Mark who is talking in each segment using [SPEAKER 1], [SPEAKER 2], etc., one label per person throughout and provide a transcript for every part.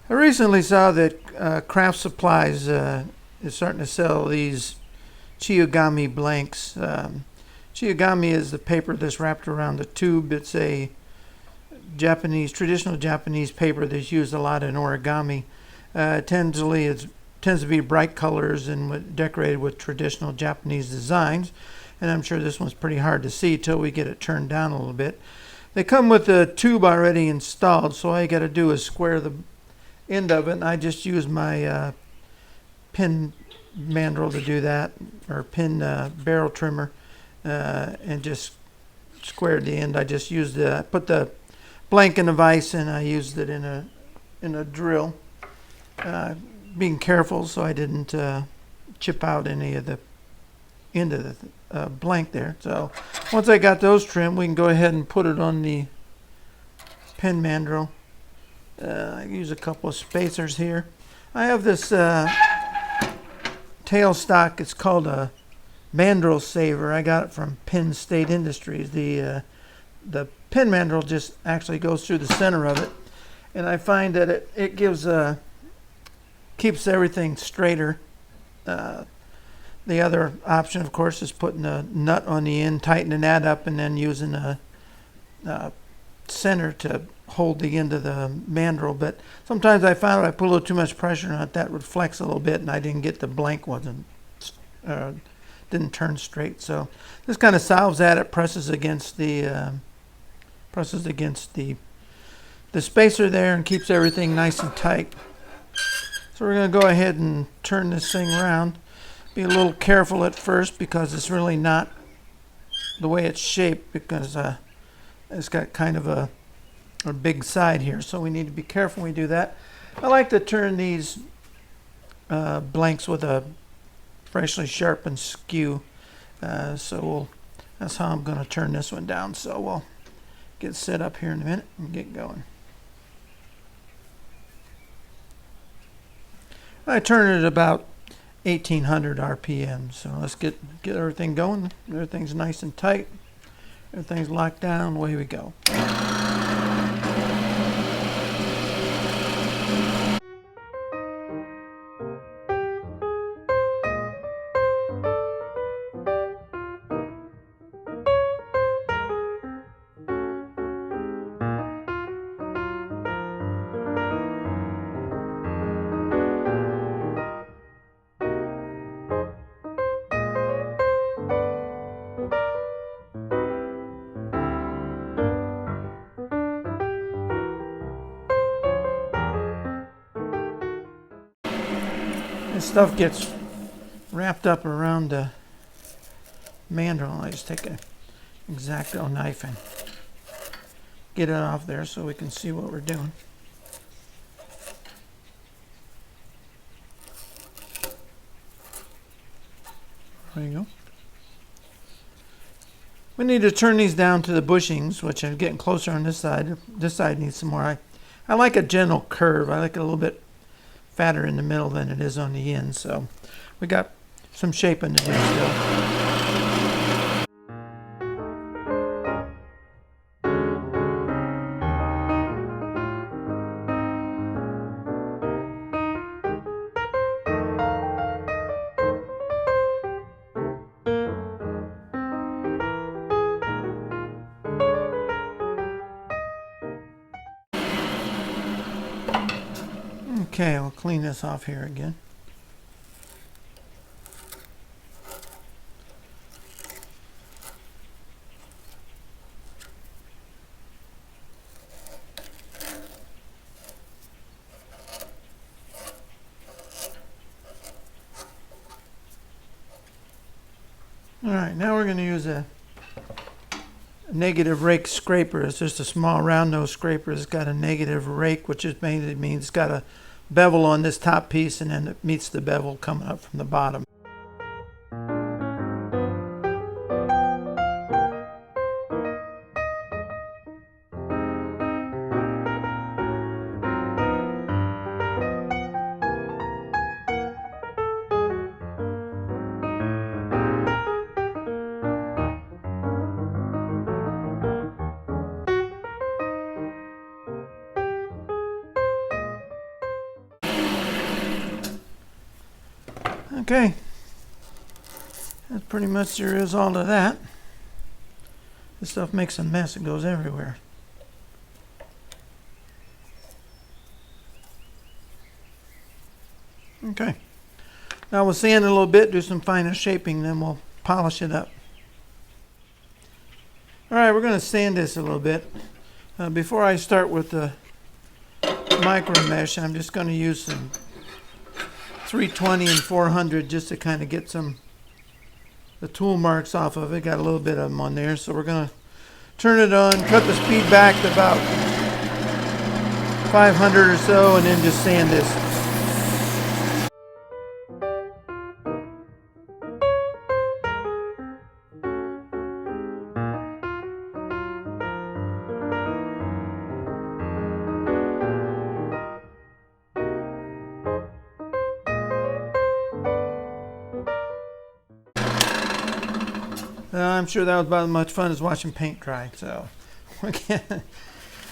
[SPEAKER 1] I recently saw that Craft Supplies is starting to sell these Chiyogami blanks. Chiyogami is the paper that's wrapped around the tube. It's a traditional Japanese paper that's used a lot in origami. It tends to be bright colors and decorated with traditional Japanese designs. And I'm sure this one's pretty hard to see till we get it turned down a little bit. They come with the tube already installed, so all you got to do is square the end of it, and I just use my pin mandrel to do that, or pin barrel trimmer, and just squared the end. I just put the blank in the vise, and I used it in a drill, being careful so I didn't chip out any of the end of the blank there. So once I got those trimmed, we can go ahead and put it on the pin mandrel. I use a couple of spacers here. I have this tailstock. It's called a mandrel saver. I got it from Penn State Industries. The pin mandrel just actually goes through the center of it, and I find that it keeps everything straighter. The other option, of course, is putting a nut on the end, tightening that up, and then using a center to hold the end of the mandrel. But sometimes I found if I put a little too much pressure on it, that would flex a little bit, and I didn't get the blank didn't turn straight. So this kind of solves that. It presses against the spacer there and keeps everything nice and tight. So we're going to go ahead and turn this thing around. Be a little careful at first because it's really not the way it's shaped, because it's got kind of a big side here, so we need to be careful when we do that. I like to turn these blanks with a freshly sharpened skew, that's how I'm going to turn this one down. So we'll get set up here in a minute and get going. I turn it at about 1800 RPM, so let's get everything going. Everything's nice and tight, everything's locked down, away we go. This stuff gets wrapped up around the mandrel. I just take an X-Acto knife and get it off there so we can see what we're doing. There you go. We need to turn these down to the bushings, which I'm getting closer on this side. This side needs some more. I like a gentle curve. I like it a little bit fatter in the middle than it is on the end, so we got some shaping to do still. Okay, I'll clean this off here again. Alright, now we're going to use a negative rake scraper. It's just a small round nose scraper. It's got a negative rake, which is mainly means it's got a bevel on this top piece, and then it meets the bevel coming up from the bottom. Okay, that's pretty much there is all of that. This stuff makes a mess, it goes everywhere. Okay, now we'll sand it a little bit, do some finer shaping, then we'll polish it up. Alright, we're going to sand this a little bit. Before I start with the micro mesh, I'm just going to use some 320 and 400 just to kind of get the tool marks off of it. Got a little bit of them on there, so we're going to turn it on, cut the speed back to about 500 or so, and then just sand this. I'm sure that was about as much fun as watching paint dry. So we're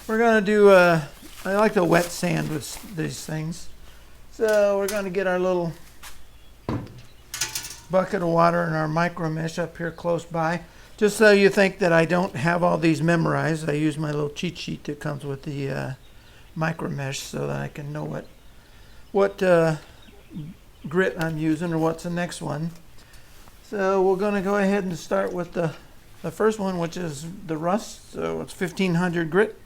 [SPEAKER 1] going to do, I like to wet sand with these things. So we're going to get our little bucket of water and our micro mesh up here close by. Just so you think that I don't have all these memorized, I use my little cheat sheet that comes with the micro mesh so that I can know what grit I'm using or what's the next one. So we're going to go ahead and start with the first one, which is the rust. So it's 1500 grit.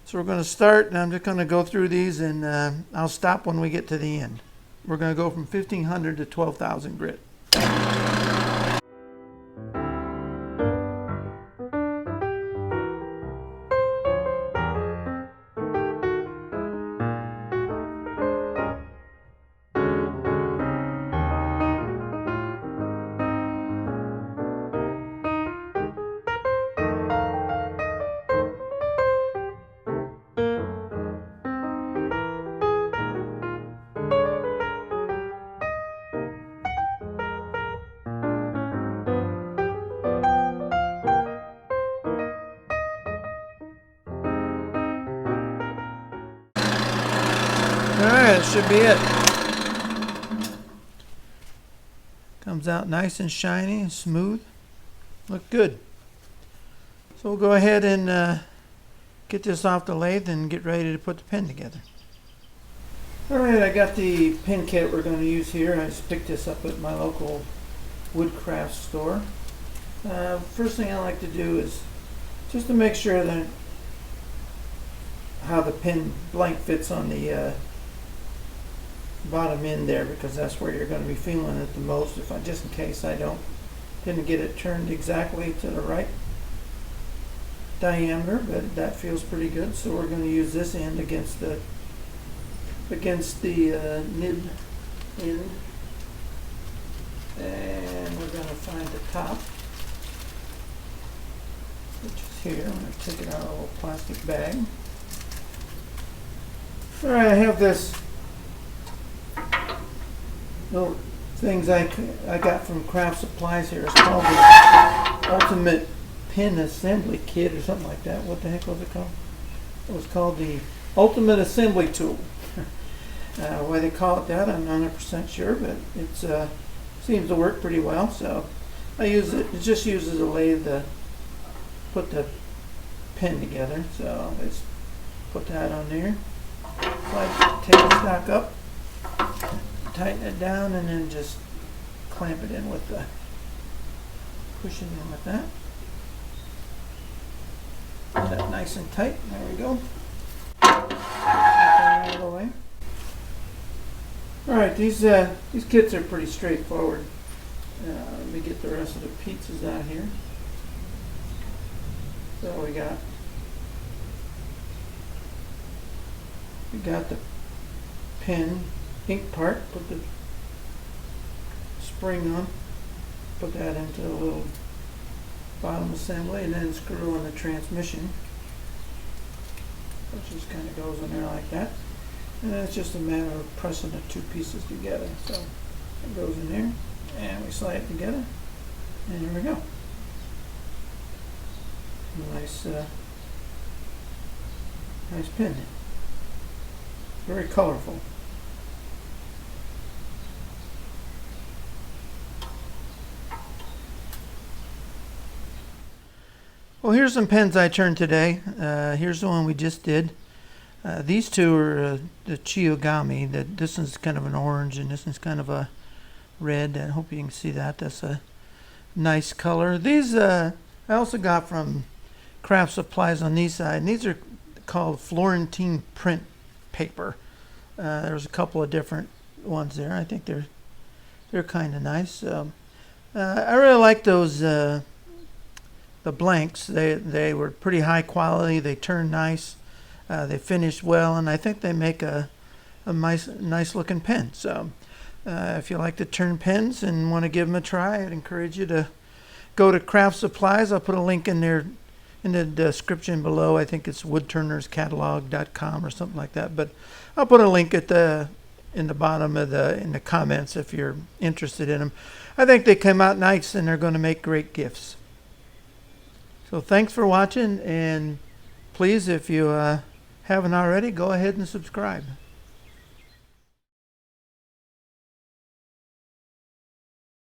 [SPEAKER 1] So we're going to start, and I'm just going to go through these, and I'll stop when we get to the end. We're going to go from 1500 to 12,000 grit. Alright, that should be it. Comes out nice and shiny and smooth. Look good. So we'll go ahead and get this off the lathe and get ready to put the pen together. Alright, I got the pen kit we're going to use here. I just picked this up at my local woodcraft store. First thing I like to do is just to make sure that how the pen blank fits on the bottom end there, because that's where you're going to be feeling it the most. Just in case I didn't get it turned exactly to the right diameter, but that feels pretty good. So we're going to use this end against the nib end, and we're going to find the top, which is here. I'm going to take it out of a little plastic bag. All right, I have this little things I got from Craft Supplies here. It's called the Ultimate Pen Assembly Kit or something like that. What the heck was it called? It was called the Ultimate Assembly Tool. Why they call it that, I'm not 100% sure, but it seems to work pretty well. So I use it. It just uses a lathe to put the pen together. So let's put that on there. Slide the tailstock up, tighten it down, and then just clamp it in with the, push it in with that. Get that nice and tight. There we go. Get that out of the way. All right, these kits are pretty straightforward. Let me get the rest of the pizzas out here. So we got the pen ink part. Put the spring on. Put that into a little bottom assembly, and then screw on the transmission, which just kind of goes in there like that. And then it's just a matter of pressing the two pieces together. So it goes in there, and we slide it together, and here we go. Nice, nice pen. Very colorful. Well, here's some pens I turned today. Here's the one we just did. These two are the Chiyogami. This one's kind of an orange and this one's kind of a red. I hope you can see that. That's a nice color. These I also got from Craft Supplies on these side. And these are called Florentine Print Paper. There's a couple of different ones there. I think they're kind of nice. I really like those the blanks. They were pretty high quality. They turned nice. They finished well, and I think they make a nice looking pen. So if you like to turn pens and want to give them a try, I'd encourage you to go to Craft Supplies. I'll put a link in there in the description below. I think it's woodturnerscatalog.com or something like that. But I'll put a link in the bottom of in the comments if you're interested in them. I think they come out nice and they're going to make great gifts. So thanks for watching, and please, if you haven't already, go ahead and subscribe.